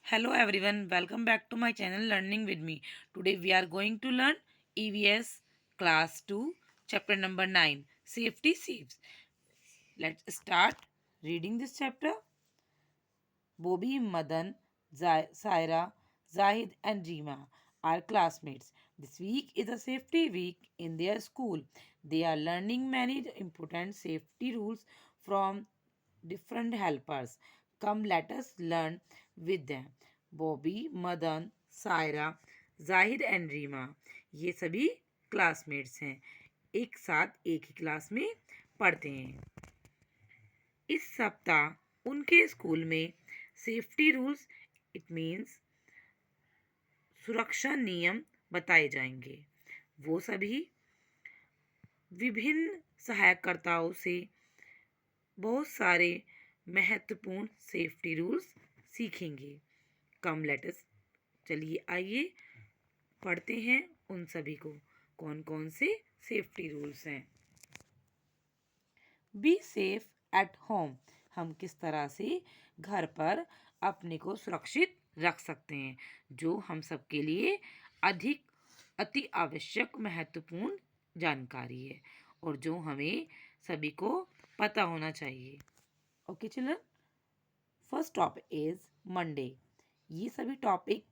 Hello everyone, welcome back to my channel Learning with me. Today we are going to learn EVS class 2 chapter number 9 Safety Saves. Let's start reading this chapter. Bobby, Madan, Saira, Zahid and Rima are classmates. This week is a safety week in their school. They are learning many important safety rules from different helpers. Come, let us learn with them. Bobby, Madan, Saira, Zahid and Reema ये सभी classmates हैं, एक साथ एक ही class में पढ़ते हैं। इस सप्ताह उनके स्कूल में सेफ्टी रूल्स इट मीन्स सुरक्षा नियम बताए जाएंगे। वो सभी विभिन्न सहायकर्ताओं से बहुत सारे महत्वपूर्ण सेफ्टी रूल्स सीखेंगे। कम लेटस चलिए आइए पढ़ते हैं उन सभी को कौन कौन से सेफ्टी रूल्स हैं। बी सेफ एट होम, हम किस तरह से घर पर अपने को सुरक्षित रख सकते हैं, जो हम सबके लिए अति आवश्यक महत्वपूर्ण जानकारी है और जो हमें सभी को पता होना चाहिए। Okay children, first topic is Monday. ये सभी टॉपिक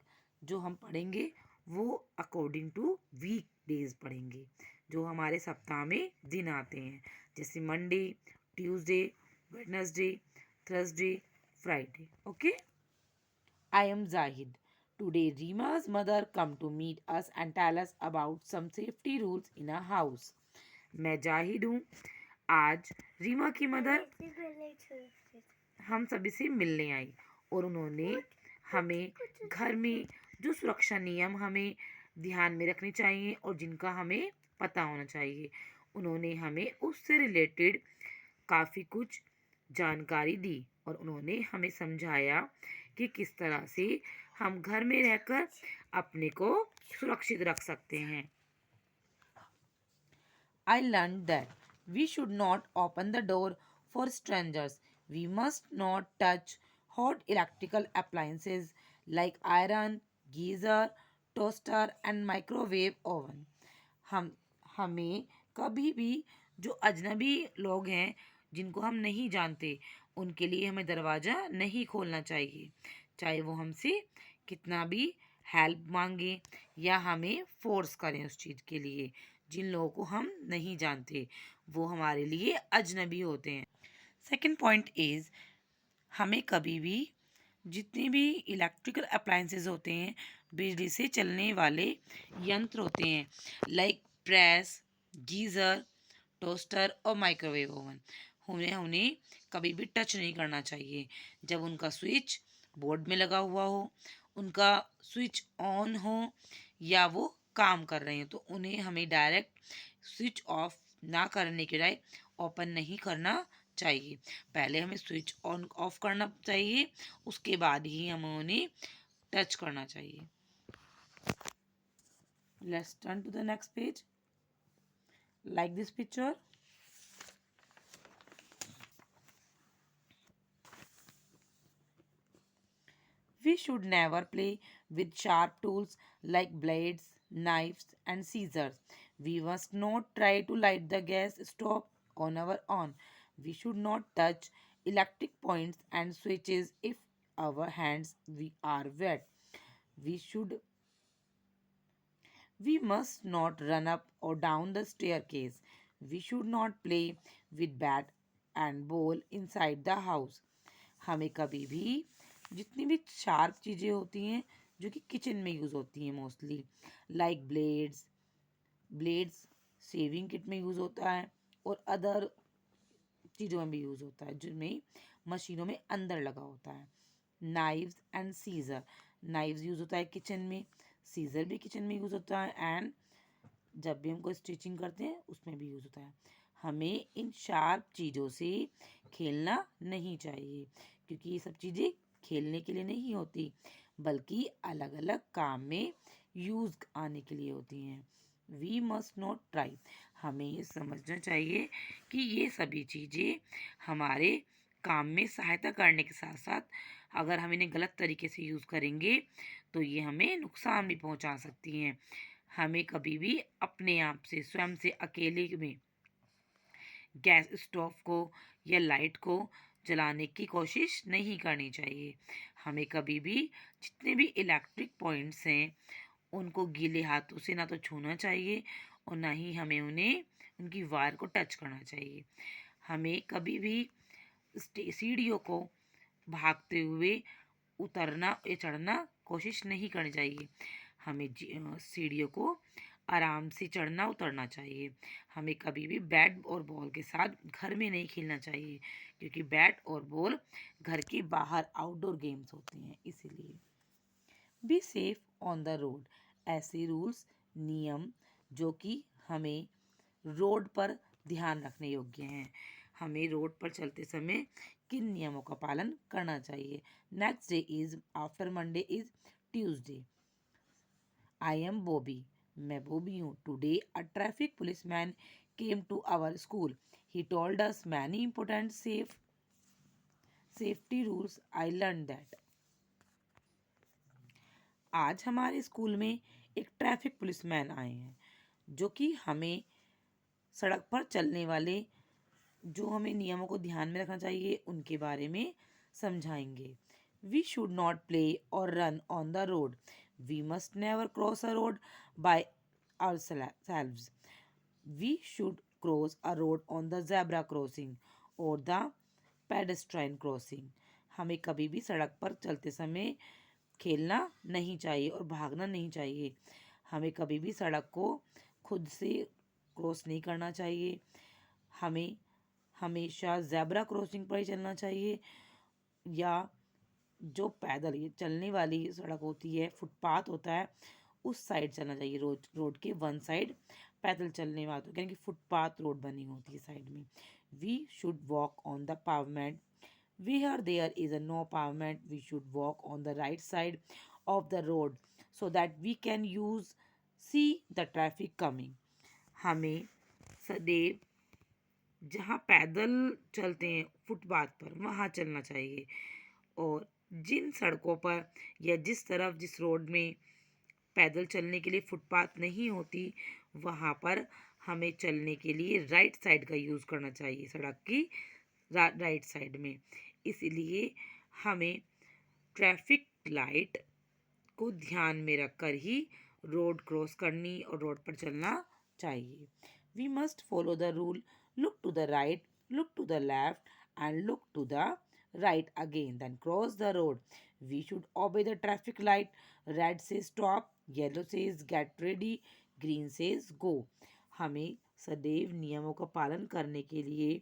जो हम पढ़ेंगे वो अकॉर्डिंग टू वीक डेज पढ़ेंगे, जो हमारे सप्ताह में दिन आते हैं, जैसे Monday, Tuesday, Wednesday, Thursday, Friday. Okay, I am Zahid. Today Reema's mother come to meet us and tell us about some safety rules in a house. मैं जाहिद हूँ। आज रीमा की मदर हम सभी से मिलने आई और उन्होंने हमें घर में जो सुरक्षा नियम हमें ध्यान में रखने चाहिए और जिनका हमें पता होना चाहिए, उन्होंने हमें उससे रिलेटेड काफ़ी कुछ जानकारी दी और उन्होंने हमें समझाया कि किस तरह से हम घर में रहकर अपने को सुरक्षित रख सकते हैं। I learned that we should not open the door for strangers. We must not touch hot electrical appliances like iron, geyser, toaster and microwave oven. हम हमें कभी भी जो अजनबी लोग हैं जिनको हम नहीं जानते उनके लिए हमें दरवाज़ा नहीं खोलना चाहिए, चाहे वो हमसे कितना भी हेल्प मांगे या हमें फोर्स करें उस चीज़ के लिए। जिन लोगों को हम नहीं जानते वो हमारे लिए अजनबी होते हैं। सेकंड पॉइंट इज़, हमें कभी भी जितने भी इलेक्ट्रिकल अप्लायंसेस होते हैं, बिजली से चलने वाले यंत्र होते हैं लाइक प्रेस, गीज़र, टोस्टर और माइक्रोवेव ओवन, उन्हें कभी भी टच नहीं करना चाहिए। जब उनका स्विच बोर्ड में लगा हुआ हो, उनका स्विच ऑन हो या वो काम कर रहे हैं, तो उन्हें हमें डायरेक्ट स्विच ऑफ ना करने के बजाय ओपन नहीं करना चाहिए। पहले हमें स्विच ऑन ऑफ करना चाहिए, उसके बाद ही हमें उन्हें टच करना चाहिए। Let's turn to the next page. Like this picture, we should never play with sharp tools like blades, knives, and scissors. We must not try to light the gas stove on our own. We should not touch electric points and switches if our hands we are wet. We should we must not run up or down the staircase. We should not play with bat and ball inside the house. हमें कभी भी जितनी भी sharp चीज़ें होती हैं जो कि किचन में यूज़ होती हैं mostly, like blades saving kit में यूज़ होता है और अदर चीज़ों में भी यूज़ होता है जिनमें मशीनों में अंदर लगा होता है। Knives and scissors, knives use होता है किचन में, सीज़र भी किचन में यूज़ होता है एंड जब भी हम कोई स्टिचिंग करते हैं उसमें भी यूज़ होता है। हमें इन शार्प चीज़ों से खेलना नहीं चाहिए क्योंकि ये सब चीज़ें खेलने के लिए नहीं होती बल्कि अलग अलग काम में यूज़ आने के लिए होती हैं। वी मस्ट नॉट ट्राई, हमें ये समझना चाहिए कि ये सभी चीज़ें हमारे काम में सहायता करने के साथ साथ अगर हम इन्हें गलत तरीके से यूज़ करेंगे तो ये हमें नुकसान भी पहुंचा सकती हैं। हमें कभी भी अपने आप से स्वयं से अकेले में गैस स्टोव को या लाइट को जलाने की कोशिश नहीं करनी चाहिए। हमें कभी भी जितने भी इलेक्ट्रिक पॉइंट्स हैं उनको गीले हाथों से ना तो छूना चाहिए और ना ही हमें उन्हें उनकी वायर को टच करना चाहिए। हमें कभी भी सीढ़ियों को भागते हुए उतरना या चढ़ना कोशिश नहीं करनी चाहिए। हमें सीढ़ियों को आराम से चढ़ना उतरना चाहिए। हमें कभी भी बैट और बॉल के साथ घर में नहीं खेलना चाहिए, क्योंकि बैट और बॉल घर के बाहर आउटडोर गेम्स होते हैं। इसीलिए be safe on the road, ऐसे रूल्स नियम जो कि हमें रोड पर ध्यान रखने योग्य हैं। हमें रोड पर चलते समय किन नियमों का पालन करना चाहिए। Next day is after Monday is Tuesday. I am Bobby, मैं बॉबी हूँ। Today a traffic policeman came to our school, he told us many important safety rules, I learn that. आज हमारे स्कूल में एक ट्रैफिक पुलिसमैन आए हैं जो कि हमें सड़क पर चलने वाले जो हमें नियमों को ध्यान में रखना चाहिए उनके बारे में समझाएंगे। We should not play or run on the road, we must never cross a road by ourselves, we should cross a road on the zebra crossing or the pedestrian crossing. हमें कभी भी सड़क पर चलते समय खेलना नहीं चाहिए और भागना नहीं चाहिए। हमें कभी भी सड़क को खुद से क्रॉस नहीं करना चाहिए। हमें हमेशा ज़ेब्रा क्रॉसिंग पर ही चलना चाहिए, या जो पैदल ये चलने वाली सड़क होती है, फुटपाथ होता है, उस साइड चलना चाहिए। रोड के वन साइड पैदल चलने वाले यानी कि फुटपाथ रोड बनी होती है साइड में। We should walk on the pavement, where there is a no pavement, we should walk on the right side of the road so that we can see the traffic coming. हमें सदैव जहाँ पैदल चलते हैं footpath पर वहाँ चलना चाहिए, और जिन सड़कों पर या जिस तरफ जिस रोड में पैदल चलने के लिए फुटपाथ नहीं होती वहाँ पर हमें चलने के लिए राइट साइड का यूज़ करना चाहिए, सड़क की राइट साइड में। इसलिए हमें ट्रैफिक लाइट को ध्यान में रखकर ही रोड क्रॉस करनी और रोड पर चलना चाहिए। We must follow the rule, look to the right, look to the left and look to the right again, then cross the road. We should obey the traffic light. Red says stop, yellow says get ready, green says go. हमें सदैव नियमों का पालन करने के लिए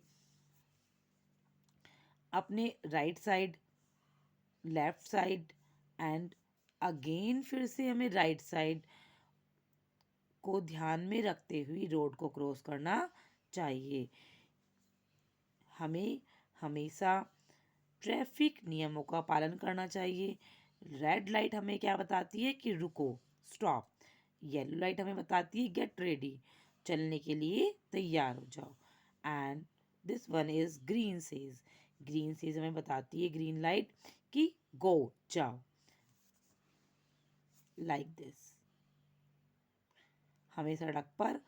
अपने right side, left side and again फिर से हमें राइट साइड को ध्यान में रखते हुए रोड को क्रॉस करना चाहिए। हमें हमेशा ट्रैफिक नियमों का पालन करना चाहिए। रेड लाइट हमें क्या बताती है कि रुको, स्टॉप। येलो लाइट हमें बताती है गेट रेडी, चलने के लिए तैयार हो जाओ। And this one is green says हमें बताती है ग्रीन लाइट कि गो, जाओ, लाइक दिस। हमें सड़क पर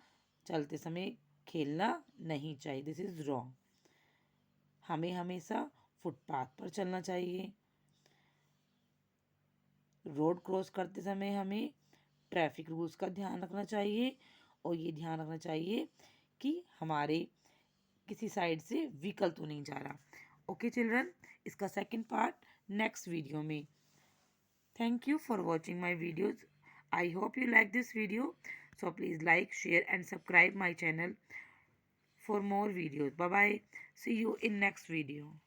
चलते समय खेलना नहीं चाहिए, दिस इज रॉन्ग। हमें हमेशा फुटपाथ पर चलना चाहिए। रोड क्रॉस करते समय हमें ट्रैफिक रूल्स का ध्यान रखना चाहिए, और ये ध्यान रखना चाहिए कि हमारे किसी साइड से व्हीकल तो नहीं जा रहा। ओके चिल्ड्रन, इसका सेकंड पार्ट नेक्स्ट वीडियो में। Thank you for watching my videos. I hope you like this video, so please like, share and subscribe my channel for more videos. Bye bye, see you in next video.